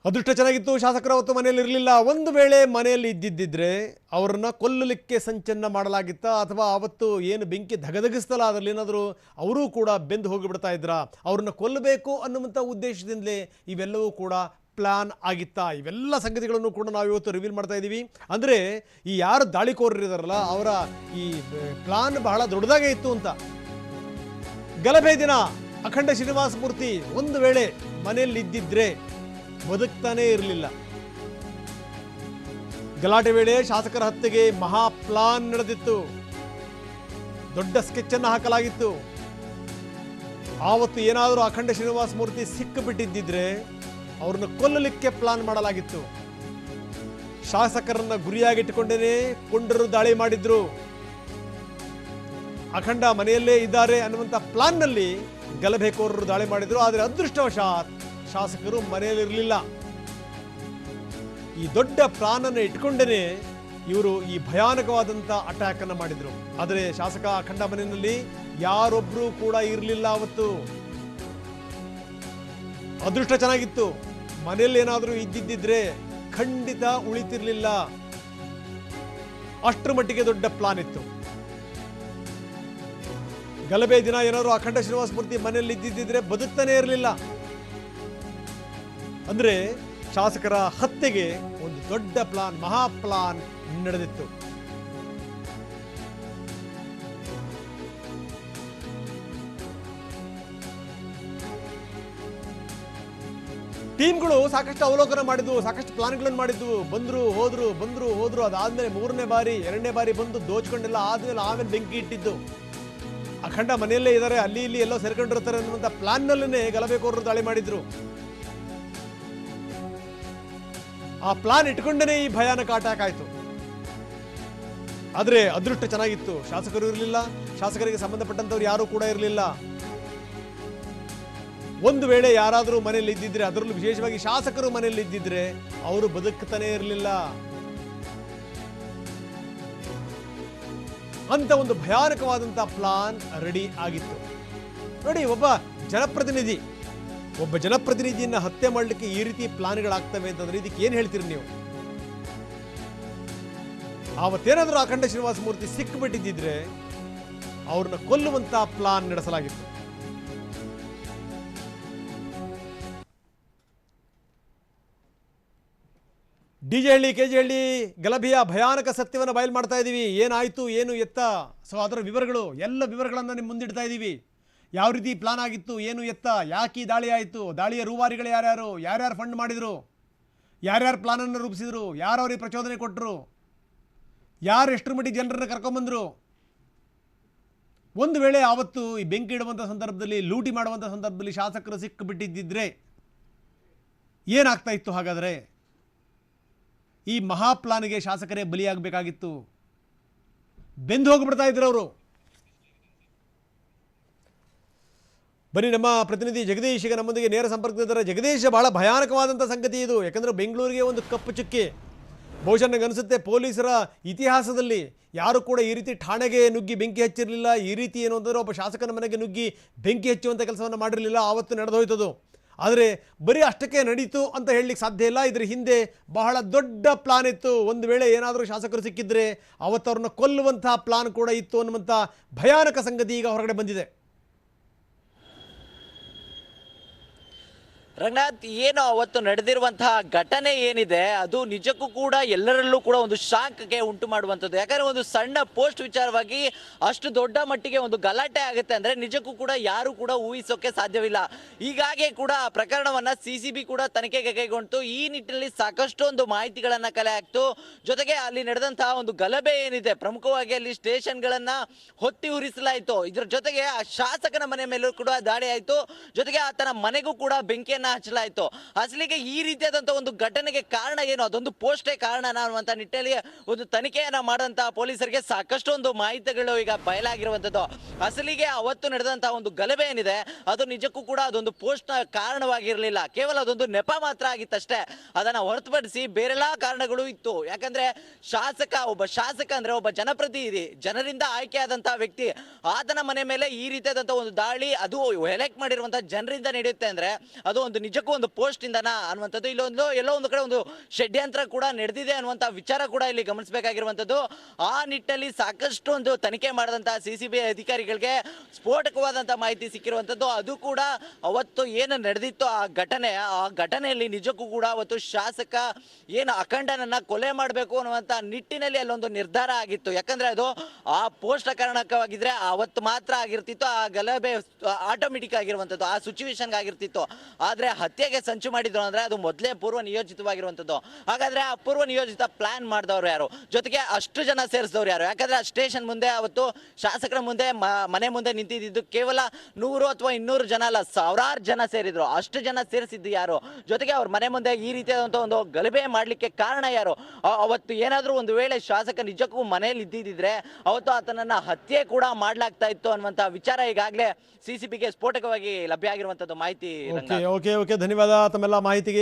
ಅದೃಷ್ಟ ಚೆನ್ನಾಗಿತ್ತು. ಶಾಸಕರು ಅವತ್ತು ಮನೆಯಲ್ಲಿ ಇರಲಿಲ್ಲ. ಒಂದು ವೇಳೆ ಮನೆಯಲ್ಲಿ ಇದ್ದಿದ್ದಿದ್ರೆ ಅವರನ್ನು ಕೊಲ್ಲಲಿಕ್ಕೆ ಸಂಚನ್ನ ಮಾಡಲಾಗಿತ್ತಾ, ಅಥವಾ ಅವತ್ತು ಏನು ಬೆಂಕಿ ಧಗಧಗಿಸ್ತಲ್ಲ ಅದರಲ್ಲಿ ಏನಾದರೂ ಅವರೂ ಕೂಡ ಬೆಂದು ಹೋಗಿಬಿಡ್ತಾ ಇದ್ರ, ಅವ್ರನ್ನ ಕೊಲ್ಲಬೇಕು ಅನ್ನುವಂಥ ಉದ್ದೇಶದಿಂದಲೇ ಇವೆಲ್ಲವೂ ಕೂಡ ಪ್ಲಾನ್ ಆಗಿತ್ತಾ? ಇವೆಲ್ಲ ಸಂಗತಿಗಳನ್ನು ಕೂಡ ನಾವು ಇವತ್ತು ರಿವೀಲ್ ಮಾಡ್ತಾ ಇದ್ದೀವಿ. ಅಂದರೆ ಈ ಯಾರು ದಾಳಿಕೋರರಿದಾರಲ್ಲ ಅವರ ಈ ಪ್ಲಾನ್ ಬಹಳ ದೊಡ್ಡದಾಗೇ ಇತ್ತು ಅಂತ. ಗಲಭೆ ದಿನ ಅಖಂಡ ಶ್ರೀನಿವಾಸ ಮೂರ್ತಿ ಒಂದು ವೇಳೆ ಮನೆಯಲ್ಲಿ ಇದ್ದಿದ್ರೆ ಬದುಕ್ತಾನೇ ಇರಲಿಲ್ಲ. ಗಲಾಟೆ ವೇಳೆ ಶಾಸಕರ ಹತ್ಯೆಗೆ ಮಹಾ ಪ್ಲಾನ್ ನಡೆದಿತ್ತು. ದೊಡ್ಡ ಸ್ಕೆಚ್ ಅನ್ನು ಹಾಕಲಾಗಿತ್ತು. ಆವತ್ತು ಏನಾದರೂ ಅಖಂಡ ಶ್ರೀನಿವಾಸ ಮೂರ್ತಿ ಸಿಕ್ಕಿಬಿಟ್ಟಿದ್ದಿದ್ರೆ ಅವ್ರನ್ನ ಕೊಲ್ಲಲಿಕ್ಕೆ ಪ್ಲಾನ್ ಮಾಡಲಾಗಿತ್ತು. ಶಾಸಕರನ್ನ ಗುರಿಯಾಗಿಟ್ಟುಕೊಂಡೇನೆ ಕೊಂಡರು ದಾಳಿ ಮಾಡಿದ್ರು. ಅಖಂಡ ಮನೆಯಲ್ಲೇ ಇದ್ದಾರೆ ಅನ್ನುವಂಥ ಪ್ಲಾನ್ನಲ್ಲಿ ಗಲಭೆಕೋರರು ದಾಳಿ ಮಾಡಿದ್ರು. ಆದರೆ ಅದೃಷ್ಟವಶಾತ್ ಶಾಸಕರು ಮನೆಯಲ್ಲಿರಲಿಲ್ಲ. ಈ ದೊಡ್ಡ ಪ್ಲಾನ್ ಅನ್ನು ಇಟ್ಕೊಂಡೇನೆ ಇವರು ಈ ಭಯಾನಕವಾದಂಥ ಅಟ್ಯಾಕ್ ಅನ್ನು ಮಾಡಿದ್ರು. ಆದರೆ ಶಾಸಕ ಅಖಂಡ ಮನೆಯಲ್ಲಿ ಯಾರೊಬ್ರು ಕೂಡ ಇರಲಿಲ್ಲ ಅವತ್ತು. ಅದೃಷ್ಟ ಚೆನ್ನಾಗಿತ್ತು. ಮನೆಯಲ್ಲಿ ಏನಾದರೂ ಇದ್ದಿದ್ದಿದ್ರೆ ಖಂಡಿತ ಉಳಿತಿರ್ಲಿಲ್ಲ. ಅಷ್ಟರ ಮಟ್ಟಿಗೆ ದೊಡ್ಡ ಪ್ಲಾನ್ ಇತ್ತು. ಗಲಭೆ ದಿನ ಏನಾದ್ರು ಅಖಂಡ ಶ್ರೀನಿವಾಸ ಮೂರ್ತಿ ಮನೆಯಲ್ಲಿ ಇದ್ದಿದ್ದಿದ್ರೆ ಬದುಕ್ತಾನೆ ಇರಲಿಲ್ಲ. ಅಂದ್ರೆ ಶಾಸಕರ ಹತ್ಯೆಗೆ ಒಂದು ದೊಡ್ಡ ಪ್ಲಾನ್, ಮಹಾ ಪ್ಲಾನ್ ನಡೆದಿತ್ತು. ಟೀಮ್ಗಳು ಸಾಕಷ್ಟು ಅವಲೋಕನ ಮಾಡಿದ್ವು, ಸಾಕಷ್ಟು ಪ್ಲಾನ್ಗಳನ್ನು ಮಾಡಿದ್ವು. ಬಂದ್ರು ಹೋದ್ರು. ಅದಾದ್ಮೇಲೆ 3ನೇ ಬಾರಿ 2ನೇ ಬಾರಿ ಬಂದು ದೋಚ್ಕೊಂಡೆಲ್ಲ ಆಮೇಲೆ ಬೆಂಕಿ ಇಟ್ಟಿದ್ದು. ಅಖಂಡ ಮನೆಯಲ್ಲೇ ಇದ್ದಾರೆ, ಅಲ್ಲಿ ಇಲ್ಲಿ ಎಲ್ಲೋ ಸೇರ್ಕೊಂಡಿರ್ತಾರೆ ಅನ್ನುವಂಥ ಪ್ಲಾನ್ನಲ್ಲೇ ಗಲಭೆಕೋರರು ದಾಳಿ ಮಾಡಿದ್ರು. ಆ ಪ್ಲಾನ್ ಇಟ್ಕೊಂಡೇ ಈ ಭಯಾನಕ ಅಟ್ಯಾಕ್ ಆಯ್ತು. ಆದ್ರೆ ಅದೃಷ್ಟ ಚೆನ್ನಾಗಿತ್ತು. ಶಾಸಕರು ಇರಲಿಲ್ಲ, ಶಾಸಕರಿಗೆ ಸಂಬಂಧಪಟ್ಟಂತವ್ರು ಯಾರು ಕೂಡ ಇರಲಿಲ್ಲ. ಒಂದು ವೇಳೆ ಯಾರಾದರೂ ಮನೆಯಲ್ಲಿ ಇದ್ದಿದ್ರೆ, ಅದರಲ್ಲೂ ವಿಶೇಷವಾಗಿ ಶಾಸಕರು ಮನೆಯಲ್ಲಿ ಇದ್ದಿದ್ರೆ ಅವರು ಬದುಕ್ತಾನೆ ಇರಲಿಲ್ಲ. ಅಂತ ಒಂದು ಭಯಾನಕವಾದಂಥ ಪ್ಲಾನ್ ರೆಡಿ ಆಗಿತ್ತು. ನೋಡಿ, ಒಬ್ಬ ಜನಪ್ರತಿನಿಧಿಯನ್ನ ಹತ್ಯೆ ಮಾಡಲಿಕ್ಕೆ ಈ ರೀತಿ ಪ್ಲಾನ್ಗಳಾಗ್ತವೆ ಅಂತಂದ್ರೆ ಇದಕ್ಕೆ ಏನು ಹೇಳ್ತೀರಿ ನೀವು? ಆವತ್ತೇನಾದರೂ ಅಖಂಡ ಶ್ರೀನಿವಾಸ ಮೂರ್ತಿ ಸಿಕ್ಕಿಬಿಟ್ಟಿದ್ದಿದ್ರೆ ಅವ್ರನ್ನ ಕೊಲ್ಲುವಂತ ಪ್ಲಾನ್ ನಡೆಸಲಾಗಿತ್ತು. ಡಿಜೆಹಳ್ಳಿ ಕೆಜೆಹಳ್ಳಿ ಗಲಭೆಯ ಭಯಾನಕ ಸತ್ಯವನ್ನು ಬಯಲು ಮಾಡ್ತಾ ಇದ್ದೀವಿ. ಏನಾಯ್ತು, ಏನು ಎತ್ತ, ಸೊ ಅದರ ವಿವರಗಳು, ಎಲ್ಲ ವಿವರಗಳನ್ನು ನಿಮ್ಮ ಮುಂದಿಡ್ತಾ ಇದ್ದೀವಿ. ಯಾವ ರೀತಿ ಪ್ಲಾನ್ ಆಗಿತ್ತು, ಏನು ಎತ್ತ, ಯಾಕೆ ಈ ದಾಳಿ ಆಯಿತು, ದಾಳಿಯ ರೂವಾರಿಗಳು ಯಾರ್ಯಾರು ಫಂಡ್ ಮಾಡಿದರು, ಯಾರ್ಯಾರು ಪ್ಲಾನನ್ನು ರೂಪಿಸಿದ್ರು, ಯಾರು ಅವ್ರಿಗೆ ಪ್ರಚೋದನೆ ಕೊಟ್ಟರು, ಯಾರು ಎಷ್ಟರ ಮಟ್ಟಿಗೆ ಜನರನ್ನು ಕರ್ಕೊಂಬಂದರು. ಒಂದು ವೇಳೆ ಆವತ್ತು ಈ ಬೆಂಕಿ ಇಡುವಂಥ ಸಂದರ್ಭದಲ್ಲಿ, ಲೂಟಿ ಮಾಡುವಂಥ ಸಂದರ್ಭದಲ್ಲಿ ಶಾಸಕರು ಸಿಕ್ಕಿಬಿಟ್ಟಿದ್ದಿದ್ರೆ ಏನಾಗ್ತಾ ಇತ್ತು? ಹಾಗಾದರೆ ಈ ಮಹಾ ಪ್ಲಾನ್ಗೆ ಶಾಸಕರೇ ಬಲಿಯಾಗಬೇಕಾಗಿತ್ತು. ಬೆಂದು ಹೋಗಿಬಿಡ್ತಾ ಇದ್ರು ಅವರು. ಬನ್ನಿ, ನಮ್ಮ ಪ್ರತಿನಿಧಿ ಜಗದೀಶ್ ಈಗ ನಮ್ಮೊಂದಿಗೆ ನೇರ ಸಂಪರ್ಕದಿದ್ದಾರೆ. ಜಗದೀಶ್, ಬಹಳ ಭಯಾನಕವಾದಂಥ ಸಂಗತಿ ಇದು. ಯಾಕಂದರೆ ಬೆಂಗಳೂರಿಗೆ ಒಂದು ಕಪ್ಪು ಚುಕ್ಕಿ. ಬಹುಶಃ ನನಗನ್ನಿಸುತ್ತೆ ಪೊಲೀಸರ ಇತಿಹಾಸದಲ್ಲಿ ಯಾರು ಕೂಡ ಈ ರೀತಿ ಠಾಣೆಗೆ ನುಗ್ಗಿ ಬೆಂಕಿ ಹಚ್ಚಿರಲಿಲ್ಲ. ಈ ರೀತಿ ಏನು ಅಂತಂದರೆ ಒಬ್ಬ ಶಾಸಕನ ಮನೆಗೆ ನುಗ್ಗಿ ಬೆಂಕಿ ಹಚ್ಚುವಂಥ ಕೆಲಸವನ್ನು ಮಾಡಿರಲಿಲ್ಲ. ಆವತ್ತು ನಡೆದೋಯ್ತದು. ಆದರೆ ಬರೀ ಅಷ್ಟಕ್ಕೆ ನಡೀತು ಅಂತ ಹೇಳಲಿಕ್ಕೆ ಸಾಧ್ಯ ಇಲ್ಲ. ಇದ್ರ ಹಿಂದೆ ಬಹಳ ದೊಡ್ಡ ಪ್ಲಾನ್ ಇತ್ತು. ಒಂದು ವೇಳೆ ಏನಾದರೂ ಶಾಸಕರು ಸಿಕ್ಕಿದ್ರೆ ಅವತ್ತವ್ರನ್ನ ಕೊಲ್ಲುವಂತಹ ಪ್ಲಾನ್ ಕೂಡ ಇತ್ತು ಅನ್ನುವಂಥ ಭಯಾನಕ ಸಂಗತಿ ಈಗ ಹೊರಗಡೆ ಬಂದಿದೆ. ರಂಗನಾಥ್, ಏನು ಅವತ್ತು ನಡೆದಿರುವಂತಹ ಘಟನೆ ಏನಿದೆ ಅದು ನಿಜಕ್ಕೂ ಕೂಡ ಎಲ್ಲರಲ್ಲೂ ಕೂಡ ಒಂದು ಶಾಕ್ಗೆ ಉಂಟು ಮಾಡುವಂಥದ್ದು. ಯಾಕಂದ್ರೆ ಒಂದು ಸಣ್ಣ ಪೋಸ್ಟ್ ವಿಚಾರವಾಗಿ ಅಷ್ಟು ದೊಡ್ಡ ಮಟ್ಟಿಗೆ ಒಂದು ಗಲಾಟೆ ಆಗುತ್ತೆ ಅಂದ್ರೆ ನಿಜಕ್ಕೂ ಕೂಡ ಯಾರು ಕೂಡ ಊಹಿಸೋಕೆ ಸಾಧ್ಯವಿಲ್ಲ. ಹೀಗಾಗಿ ಕೂಡ ಪ್ರಕರಣವನ್ನ CCB ಕೂಡ ತನಿಖೆಗೆ ಕೈಗೊಂಡು ಈ ನಿಟ್ಟಿನಲ್ಲಿ ಸಾಕಷ್ಟು ಒಂದು ಮಾಹಿತಿಗಳನ್ನ ಕಲೆ ಹಾಕ್ತು. ಜೊತೆಗೆ ಅಲ್ಲಿ ನಡೆದಂತಹ ಒಂದು ಗಲಭೆ ಏನಿದೆ, ಪ್ರಮುಖವಾಗಿ ಅಲ್ಲಿ ಸ್ಟೇಷನ್ಗಳನ್ನ ಹೊತ್ತಿ ಉರಿಸಲಾಯಿತು. ಇದ್ರ ಜೊತೆಗೆ ಆ ಶಾಸಕನ ಮನೆ ಮೇಲೂ ಕೂಡ ದಾಳಿ ಆಯಿತು. ಜೊತೆಗೆ ಆತನ ಮನೆಗೂ ಕೂಡ ಬೆಂಕಿಯನ್ನ ಹಚ್ಚಲಾಯಿತು. ಅಸಲಿಗೆ ಈ ರೀತಿಯಾದಂತಹ ಒಂದು ಘಟನೆಗೆ ಕಾರಣ ಏನು, ಅದೊಂದು ಪೋಸ್ಟೇ ಕಾರಣ ಅನ್ನುವಂತ ನಿಟ್ಟಿನಲ್ಲಿ ಒಂದು ತನಿಖೆಯನ್ನ ಮಾಡಿದಂತಹ ಪೊಲೀಸರಿಗೆ ಸಾಕಷ್ಟು ಒಂದು ಮಾಹಿತಿಗಳು ಈಗ ಬಯಲಾಗಿರುವಂತದ್ದು. ಅಸಲಿಗೆ ಅವತ್ತು ನಡೆದಂತಹ ಒಂದು ಗಲಭೆ ಏನಿದೆ ಅದು ನಿಜಕ್ಕೂ ಕೂಡ ಅದೊಂದು ಪೋಸ್ಟ್ ಕಾರಣವಾಗಿರಲಿಲ್ಲ. ಕೇವಲ ಅದೊಂದು ನೆಪ ಮಾತ್ರ ಆಗಿತ್ತಷ್ಟೇ. ಅದನ್ನ ಹೊರತುಪಡಿಸಿ ಬೇರೆಲ್ಲಾ ಕಾರಣಗಳು ಇತ್ತು. ಯಾಕಂದ್ರೆ ಒಬ್ಬ ಶಾಸಕ ಅಂದ್ರೆ ಒಬ್ಬ ಜನಪ್ರತಿನಿಧಿ, ಜನರಿಂದ ಆಯ್ಕೆಯಾದಂತಹ ವ್ಯಕ್ತಿ, ಆತನ ಮನೆ ಮೇಲೆ ಈ ರೀತಿಯಾದಂತಹ ಒಂದು ದಾಳಿ, ಅದು ಎಲೆಕ್ಟ್ ಮಾಡಿರುವಂತಹ ಜನರಿಂದ ನಡೆಯುತ್ತೆ ಅಂದ್ರೆ ಅದು ಒಂದು ಒಂದು ನಿಜಕ್ಕೂ ಒಂದು ಪೋಸ್ಟ್ ಇಂದನ ಅನ್ನುವಂಥದ್ದು, ಇಲ್ಲೊಂದು ಎಲ್ಲೋ ಒಂದು ಕಡೆ ಒಂದು ಷಡ್ಯಂತ್ರ ಕೂಡ ನಡೆದಿದೆ ಅನ್ನುವಂತ ವಿಚಾರ ಕೂಡ ಇಲ್ಲಿ ಗಮನಿಸಬೇಕಾಗಿರುವಂತದ್ದು. ಆ ನಿಟ್ಟಿನಲ್ಲಿ ಸಾಕಷ್ಟು ಒಂದು ತನಿಖೆ ಮಾಡಿದಂತಹ ಸಿಸಿಬಿ ಅಧಿಕಾರಿಗಳಿಗೆ ಸ್ಫೋಟಕವಾದಂತ ಮಾಹಿತಿ ಸಿಕ್ಕಿರುವಂತದ್ದು. ಅದು ಕೂಡ ಅವತ್ತು ಏನು ನಡೆದಿತ್ತು ಆ ಘಟನೆಯಲ್ಲಿ ನಿಜಕ್ಕೂ ಕೂಡ ಅವತ್ತು ಶಾಸಕ ಏನು ಅಖಂಡನನ್ನ ಕೊಲೆ ಮಾಡಬೇಕು ಅನ್ನುವಂತ ನಿಟ್ಟಿನಲ್ಲಿ ಅಲ್ಲೊಂದು ನಿರ್ಧಾರ ಆಗಿತ್ತು. ಯಾಕಂದ್ರೆ ಅದು ಆ ಪೋಸ್ಟ್ ಕಾರಣಕವಾಗಿದ್ರೆ ಅವತ್ತು ಮಾತ್ರ ಆಗಿರ್ತಿತ್ತು, ಆ ಗಲಭೆ ಆಟೋಮೆಟಿಕ್ ಆಗಿರುವಂತದ್ದು, ಆ ಸಿಚುವೇಶನ್ ಆಗಿರ್ತಿತ್ತು. ಆದ್ರೆ ಹತ್ಯೆಗೆ ಸಂಚು ಮಾಡಿದ್ರು ಅಂದ್ರೆ ಅದು ಮೊದಲೇ ಪೂರ್ವ ನಿಯೋಜಿತವಾಗಿರುವಂತದ್ದು. ಹಾಗಾದ್ರೆ ಆ ಪೂರ್ವ ನಿಯೋಜಿತ ಪ್ಲಾನ್ ಮಾಡಿದವರು ಯಾರು, ಜೊತೆಗೆ ಅಷ್ಟು ಜನ ಸೇರಿಸಿದವ್ರು ಯಾರು? ಯಾಕಂದ್ರೆ ಆ ಸ್ಟೇಷನ್ ಮುಂದೆ ಅವತ್ತು ಶಾಸಕರ ಮುಂದೆ ಮನೆ ಮುಂದೆ ನಿಂತಿದ್ದು ಕೇವಲ 100 ಅಥವಾ 200 ಜನ ಅಲ್ಲ, ಸಾವಿರಾರು ಜನ ಸೇರಿದ್ರು. ಅಷ್ಟು ಜನ ಸೇರಿಸಿದ್ದು ಯಾರು? ಜೊತೆಗೆ ಅವ್ರ ಮನೆ ಮುಂದೆ ಈ ರೀತಿಯಾದಂತಹ ಒಂದು ಗಲಭೆ ಮಾಡ್ಲಿಕ್ಕೆ ಕಾರಣ ಯಾರು? ಅವತ್ತು ಏನಾದ್ರೂ ಒಂದು ವೇಳೆ ಶಾಸಕ ನಿಜಕ್ಕೂ ಮನೆಯಲ್ಲಿ ಇದ್ದಿದ್ರೆ ಅವತ್ತು ಆತನನ್ನ ಹತ್ಯೆ ಕೂಡ ಮಾಡ್ಲಾಗ್ತಾ ಇತ್ತು ಅನ್ನುವಂತ ವಿಚಾರ ಈಗಾಗಲೇ ಸಿಸಿಬಿಗೆ ಸ್ಫೋಟಕವಾಗಿ ಲಭ್ಯ ಆಗಿರುವಂತದ್ದು ಮಾಹಿತಿ. ಓಕೆ ಓಕೆ ಓಕೆ, ಧನ್ಯವಾದ ತಮ್ಮೆಲ್ಲ ಮಾಹಿತಿಗೆ.